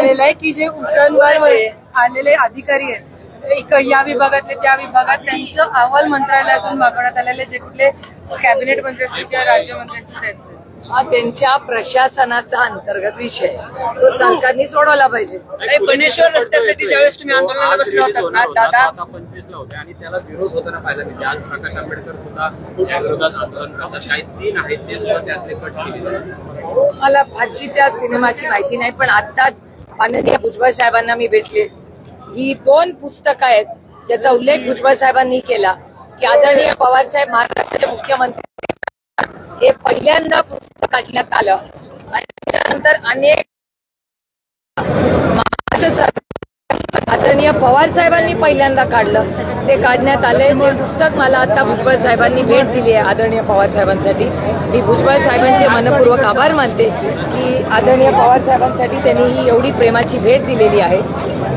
आहे की जे उसनवर आलेले अधिकारी आहेत एक या विभागातले त्या विभागात त्यांचं अहवाल मंत्रालयातून मागवण्यात आलेले जे कुठले कॅबिनेट मंत्री असतील किंवा राज्यमंत्री असतील त्यांचे हा त्यांच्या प्रशासनाचा अंतर्गत विषय तो सरकारने सोडवला पाहिजे। बनेश्वर रस्त्यासाठी ज्यावेळेस तुम्ही आंदोलनाला बसला होता ना दादा 25 ला होते आणि त्याला विरोध होताना पाहिला की आज प्रकाश आंबेडकर सुद्धा त्या विरोधात आंदोलन करतात। काही सीन आहेत ते सुद्धा त्यातले कट केलेले। मला फारशी त्या सिनेमाची माहिती नाही, पण आताच माननीय भुजबळ साहेबांना मी भेटले। ही 2 पुस्तकं आहेत ज्याचा उल्लेख भुजबळ साहेबांनी केला की आदरणीय पवार साहेब महाराष्ट्राचे मुख्यमंत्री हे पहिल्यांदा पुस्तक काढण्यात आलं आणि त्याच्यानंतर अनेक आदरणीय पवार साहेबांनी पहिल्यांदा काढलं ते काढण्यात आले। ते पुस्तक मला आता भुजबळ साहेबांनी भेट दिली आहे आदरणीय पवार साहेबांसाठी। मी भुजबळ साहेबांचे मनपूर्वक आभार मानते की आदरणीय पवार साहेबांसाठी त्यांनी ही एवढी प्रेमाची भेट दिलेली आहे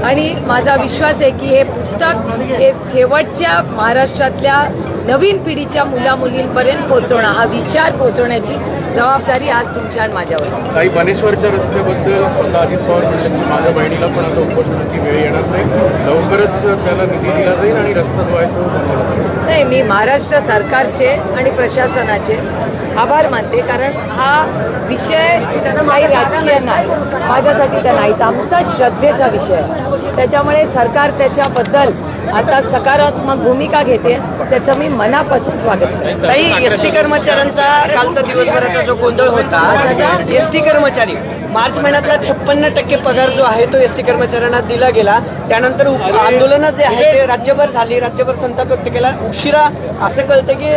आणि माझा विश्वास आहे की हे पुस्तक हे शेवटच्या महाराष्ट्रातल्या नवीन पिढीच्या मुला मुलींपर्यंत पोहोचवणं हा विचार पोहोचवण्याची जबाबदारी आज तुमच्या आणि माझ्यावर। काही बनेश्वरच्या रस्त्याबद्दल स्वतः अजित पवार म्हणले की माझ्या बहिणीला पण आता उपोषणाची वेळ येणार नाही, लवकरच त्याला निधी दिला जाईल आणि रस्ता जो आहे तो नाही। मी महाराष्ट्र सरकारचे आणि प्रशासनाचे आभार मानते कारण हा विषय काही राजकीय नाही, माझ्यासाठी तर नाहीच, आमचा श्रद्धेचा विषय आहे। त्याच्यामुळे सरकार त्याच्याबद्दल आता सकारात्मक भूमिका घेते, त्याचं मी मनापासून स्वागत करते। काही एसटी कर्मचाऱ्यांचा कालचा दिवसभराचा जो गोंधळ होता, एसटी कर्मचारी मार्च महिन्यातला 56% पगार जो आहे तो एसटी कर्मचाऱ्यांना दिला गेला, त्यानंतर आंदोलनं जे आहे ते राज्यभर झाली, राज्यभर संताप व्यक्त केला। उशिरा असं कळतं की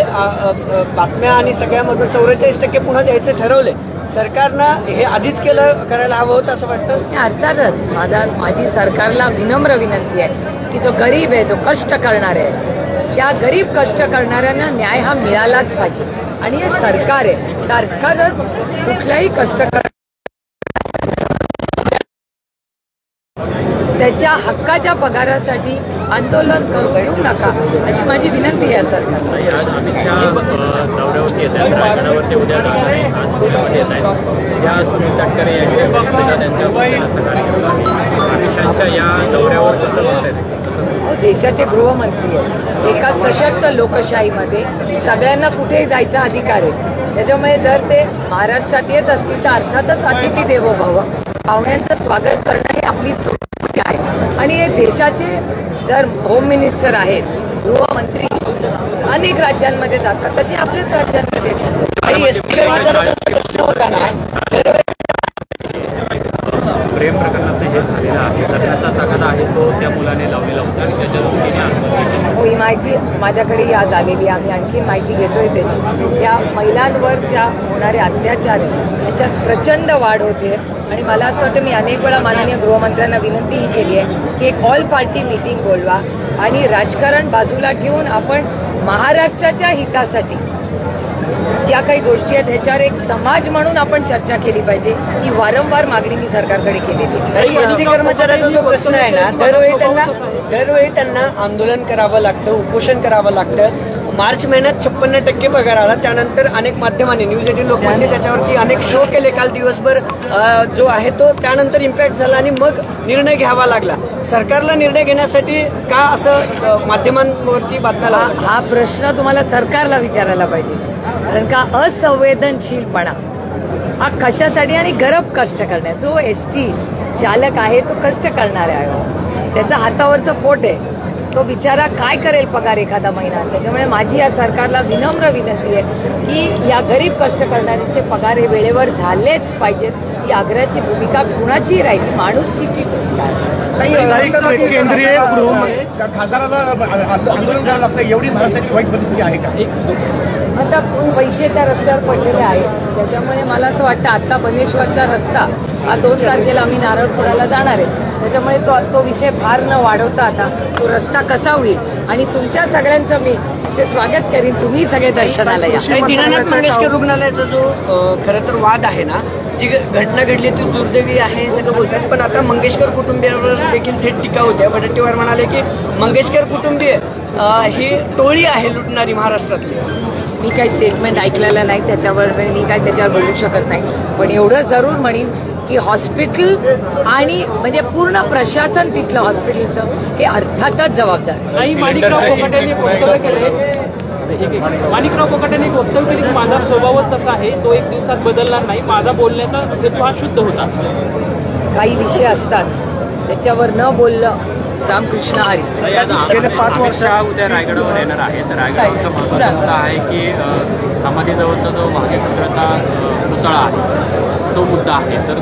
बातम्या आणि सगळ्यामधून 44% पुन्हा द्यायचे ठरवले। सरकारनं हे आधीच करायला हवं होतं असं वाटतं। अर्थातच माझी सरकारला विनम्र विनंती आहे की जो गरीब आहे, जो कष्ट करणार आहे, त्या गरीब कष्ट करणाऱ्यांना न्याय हा मिळालाच पाहिजे आणि हे सरकार आहे, अर्थातच कुठल्याही कष्ट त्याच्या हक्काच्या पगारासाठी आंदोलन करू देऊ नका अशी माझी विनंती आहे सरकारला। अमित शहा दौऱ्यावरती येत आहेत, रायगडावरती उद्या जाणार आहे, आज पुण्यामध्ये येत आहेत। या सुनील तटकरे यांच्या अमित शहाच्या या दौऱ्यावर कसं बघतायत? देशाचे गृहमंत्री आहेत, एका सशक्त लोकशाहीमध्ये सगळ्यांना कुठेही जायचा अधिकार आहे। त्याच्यामुळे जर ते महाराष्ट्रात येत असतील तर अर्थातच अतिथी देवो भव, पाहुण्यांचं स्वागत करणं ही आपली संस्कृती आहे आणि हे देशाचे जर होम मिनिस्टर आहेत, गृहमंत्री अनेक राज्यांमध्ये जातात, तसे आपल्याच राज्यांमध्ये प्रेम प्रकरणाचं हे झालेलं आहे, लग्नाचा तगादा आहे तो त्या मुलाने लावलेला होता आणि त्याच्या दृष्टीने हो, ही माहिती माझ्याकडे आज आलेली, आम्ही आणखी माहिती घेतोय त्याची। त्या महिलांवर ज्या होणारे अत्याचार याच्यात प्रचंड वाढ होते आणि मला असं वाटतं मी अनेक वेळा माननीय गृहमंत्र्यांना विनंतीही केली आहे की एक ऑल पार्टी मीटिंग बोलवा आणि राजकारण बाजूला ठेवून आपण महाराष्ट्राच्या हितासाठी ज्या काही गोष्टी आहेत ह्याच्यावर एक समाज म्हणून आपण चर्चा केली पाहिजे। ही वारंवार मागणी मी सरकारकडे केलेली। एसटी कर्मचाऱ्याचा जो प्रश्न आहे ना, दरवेळी त्यांना आंदोलन करावं लागतं, उपोषण करावं लागतं। मार्च महिन्यात 56% पगार आला, त्यानंतर अनेक माध्यमांनी न्यूज 18 लोकांनी त्याच्यावरती अनेक शो केले काल दिवसभर, जो आहे तो त्यानंतर इम्पॅक्ट झाला आणि मग निर्णय घ्यावा लागला। सरकारला निर्णय घेण्यासाठी का असं माध्यमांवरती बातम्या हा प्रश्न तुम्हाला सरकारला विचारायला पाहिजे, कारण का असंवेदनशीलपणा हा कशासाठी आणि गरब कष्ट करण्या, जो एसटी चालक आहे तो कष्ट करणारा आहे, त्याचा हातावरचं पोट आहे, तो बिचारा काय करेल पगार एखादा महिना। त्याच्यामुळे माझी या सरकारला विनम्र विनंती आहे की या गरीब कष्ट करणाऱ्यांचे पगार हे वेळेवर झालेच पाहिजेत। ही आग्रहाची भूमिका कुणाची राहील, माणुसकीची केंद्रीय खासदाराला आंदोलन करावं लागतं, एवढी महाराष्ट्राची वाईट परिस्थिती आहे का? आता पैसे त्या रस्त्यावर पडलेले आहेत, त्याच्यामुळे मला असं वाटतं आता बनेश्वरचा रस्ता हा 2 तारखेला आम्ही नारळपुराला जाणार आहे, त्याच्यामुळे तो विषय फार न वाढवता आता तो रस्ता कसा होईल आणि तुमच्या सगळ्यांचं मी ते स्वागत करीन, तुम्ही सगळे दर्शनाला या। दीनानाथ मंगेशकर रुग्णालयाचा जो खरं तर वाद आहे ना, जी घटना घडली ती दुर्दैवी आहे हे सगळं बोलतात, पण आता मंगेशकर कुटुंबियांवर देखील थेट टीका होत्या। वडेट्टीवार म्हणाले की मंगेशकर कुटुंबीय ही टोळी आहे लुटणारी महाराष्ट्रातली। मी काही स्टेटमेंट ऐकलेलं नाही, त्याच्यावर मी काय त्याच्यावर बोलू शकत नाही, पण एवढं जरूर म्हणेन की हॉस्पिटल आणि म्हणजे पूर्ण प्रशासन तिथलं हॉस्पिटलचं हे अर्थातच जबाबदार आहे. माणिकराव कोकाटेंनी वक्तव्य केले, माणिकराव कोकाटेंनी वक्तव्य केले की माझा स्वभावच तसा आहे, तो एक दिवसात बदलणार नाही, माझा बोलण्याचा हेतू हा शुद्ध होता. काही विषय असतात त्याच्यावर न बोललं रामकृष्ण हरी. गेल्या 5 वर्ष उद्या रायगडावर येणार आहे, तर रायगडावरचा महत्त्वाचा मुद्दा आहे की समाधीजवळचा जो महागेपुत्राचा पुतळा आहे तो मुद्दा आहे. तर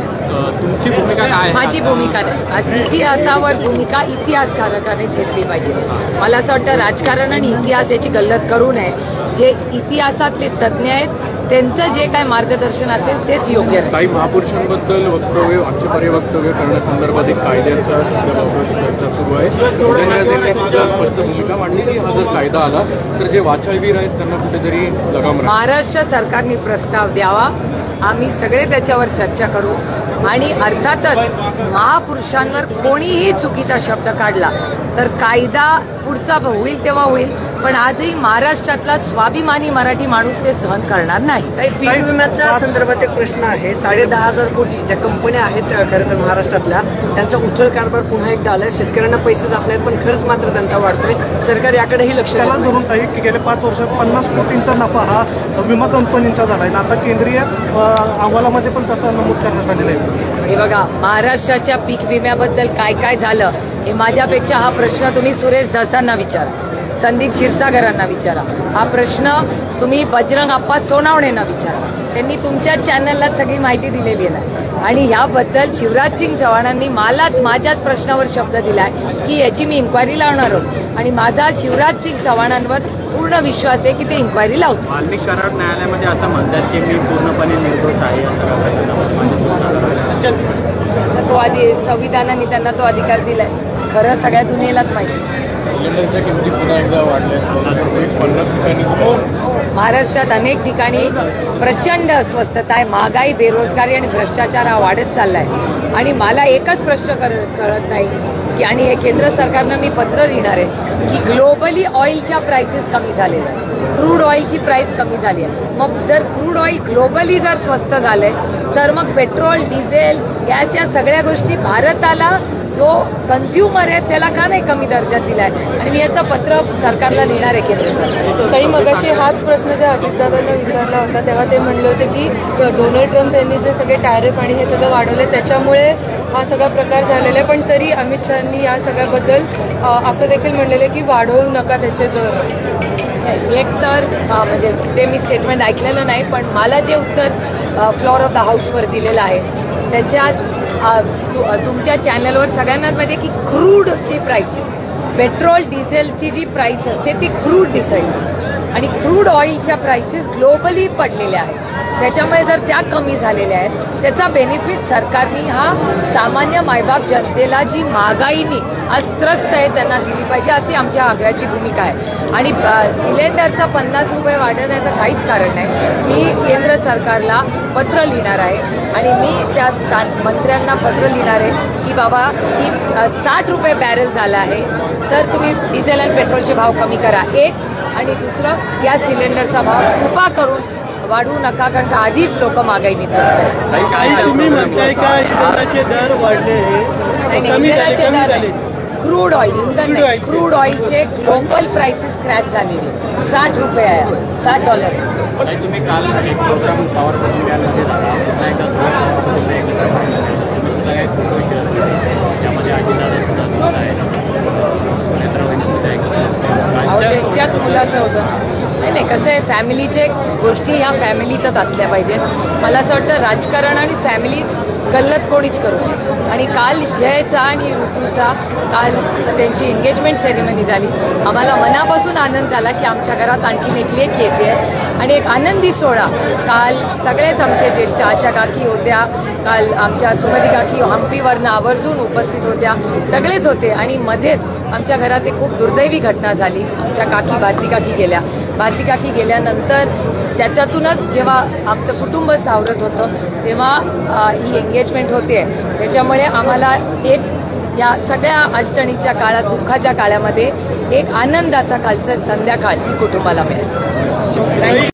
तुमची भूमिका काय आहे? माझी भूमिका नाही, आज इतिहासावर भूमिका इतिहासकाराने घेतली पाहिजे. मला असं वाटतं राजकारण आणि इतिहास याची गल्लत करू नये. जे इतिहासातले तज्ज्ञ आहेत त्यांचं जे काय मार्गदर्शन असेल तेच योग्य आहे. काही महापुरुषांबद्दल वक्तव्य, आक्षेपार्ह वक्तव्य करण्यासंदर्भात एक कायद्याच्या सध्या चर्चा सुरू आहे. उदय निराजेची सुद्धा स्पष्ट भूमिका मांडली की हा जर कायदा आला तर जे वाचाळवीर आहेत त्यांना कुठेतरी लगाम राहील. महाराष्ट्र सरकारने प्रस्ताव द्यावा, आम्ही सगळे त्याच्यावर चर्चा करू आणि अर्थातच महापुरुषांवर कोणीही चुकीचा शब्द काढला तर कायदा पुढचा होईल तेव्हा होईल, पण आजही महाराष्ट्रातला स्वाभिमानी मराठी माणूस ते सहन करणार नाही. पीक विम्याच्या संदर्भात एक प्रश्न आहे. 10,500 कोटी ज्या कंपन्या आहेत खरं तर महाराष्ट्रातल्या त्यांचा उथळ कारभार पुन्हा एकदा आलाय. शेतकऱ्यांना पैसे जात नाहीत पण खर्च मात्र त्यांचा वाढतोय. सरकार याकडेही लक्ष त्याला धरून काही की गेल्या 5 वर्षात 50 कोटींचा नफा हा विमा कंपनींचा झाला आहे. आता केंद्रीय अहवालामध्ये पण तसं नमूद करण्यात आलेलं आहे. हे बघा, महाराष्ट्राच्या पीक विम्याबद्दल काय काय झालं हे माझ्यापेक्षा हा प्रश्न तुम्ही सुरेश धसांना विचारा, संदीप क्षीरसागरांना विचारा. हा प्रश्न तुम्ही बजरंग अप्पा सोनावणेंना विचारा. त्यांनी तुमच्या चॅनलला सगळी माहिती दिलेली आहे. आणि याबद्दल शिवराज सिंग चौहानांनी माझ्याच प्रश्नावर शब्द दिलाय की याची मी इन्क्वायरी लावणार आहोत आणि माझा शिवराज सिंग चौहानांवर पूर्ण विश्वास आहे की ते इन्क्वायरी लावतो. वाल्मिक करार न्यायालयामध्ये असं म्हणतात की मी पूर्णपणे निर्दोष आहे तो आधी संविधानाने त्यांना तो अधिकार दिलाय. खरं सगळ्या दुनियेलाच माहिती. सिलेंडरच्या किमती पुन्हा एकदा वाढल्या 50 रुपयांनी. महाराष्ट्रात अनेक ठिकाणी प्रचंड अस्वस्थता आहे, महागाई, बेरोजगारी आणि भ्रष्टाचार हा वाढत चाललाय. आणि मला एकच प्रश्न कळत नाही की आणि हे केंद्र सरकारनं मी पत्र लिहिणार आहे की ग्लोबली ऑइलच्या प्राइसेस कमी झालेल्या आहेत, क्रूड ऑइलची प्राइस कमी झाली आहे. मग जर क्रूड ऑइल ग्लोबली जर स्वस्त झालंय तर मग पेट्रोल, डिझेल, गॅस या सगळ्या गोष्टी भारताला जो कन्झ्युमर आहे त्याला का नाही कमी दर्जा दिलाय. आणि मी याचं पत्र सरकारला लिहिणार आहे केंद्र सरकार. काही मगाशी हाच प्रश्न जेव्हा अजितदादांना विचारला होता तेव्हा ते म्हणले होते की डोनाल्ड ट्रम्प यांनी जे सगळे टॅरिफ आणि हे सगळं वाढवले त्याच्यामुळे हा सगळा प्रकार झालेला आहे. पण तरी अमित शहानी या सगळ्याबद्दल असं देखील म्हणलेलं की वाढवू नका त्याचे दर. एक तर म्हणजे ते मी स्टेटमेंट ऐकलेलं नाही, पण मला जे उत्तर फ्लोअर ऑफ द हाऊसवर दिलेलं आहे त्याच्यात तुमच्या चॅनलवर सगळ्यांना माहिती आहे की क्रूडची प्राइसेस, पेट्रोल डिझेलची जी प्राइस असते ती क्रूड डिसाईड आणि क्रूड ऑइलच्या प्राइसेस ग्लोबली पडलेल्या आहेत. त्याच्यामुळे जर त्या कमी झालेल्या आहेत त्याचा बेनिफिट सरकारने हा सामान्य मायबाप जनतेला जी महागाईनी आज त्रस्त आहे त्यांना दिली पाहिजे अशी आमच्या आग्रहाची भूमिका आहे. आणि सिलेंडरचा 50 रुपये वाढवण्याचं काहीच कारण नाही. मी केंद्र सरकारला पत्र लिहिणार आहे आणि मी त्या मंत्र्यांना पत्र लिहिणार आहे की बाबा ही 60 रुपये बॅरल झाला आहे तर तुम्ही डिझेल आणि पेट्रोलचे भाव कमी करा. एक आणि दुसरं गॅस सिलेंडरचा भाव कृपा करून वाढवू नका, कारण का आधीच लोक महागाईने त्रस्त आहेत. तुम्ही म्हणताय का इंधनाचे दर वाढले? नाही, इंधनाचे दर, क्रूड ऑइल, इंधन नाही, क्रूड ऑइलचे ग्लोबल प्राइसेस क्रॅश झालेली 60 रुपये आहे, $60. तुम्ही काल एक प्रोग्राम पॉवर बदलण्यामध्ये त्यामध्ये त्यांच्याच मुलाचं होतं ना. नाही कसं आहे, फॅमिलीचे गोष्टी ह्या फॅमिलीतच असल्या पाहिजेत. मला असं वाटतं राजकारण आणि फॅमिली गल्लत कोणीच करू नये. आणि काल जयचा आणि ऋतूचा काल त्यांची एंगेजमेंट सेरेमनी झाली. आम्हाला मनापासून आनंद झाला की आमच्या घरात आणखीन एक लेक येते आणि एक आनंदी सोहळा. काल सगळेच आमचे ज्येष्ठ आशा काकी होत्या, काल आमच्या सुमती काकी हम्पीवरनं आवर्जून उपस्थित होत्या, सगळेच होते. आणि मध्येच आमच्या घरात एक खूप दुर्दैवी घटना झाली. आमच्या काकी भारती काकी गेल्या. भारती काकी गेल्यानंतर त्याच्यातूनच जेव्हा आमचं कुटुंब सावरत होतं तेव्हा ही एंगेजमेंट होते. त्याच्यामुळे आम्हाला एक या सगळ्या अडचणीच्या काळात, दुःखाच्या काळामध्ये एक आनंदाचा कालचं संध्याकाळ ही कुटुंबाला मिळेल.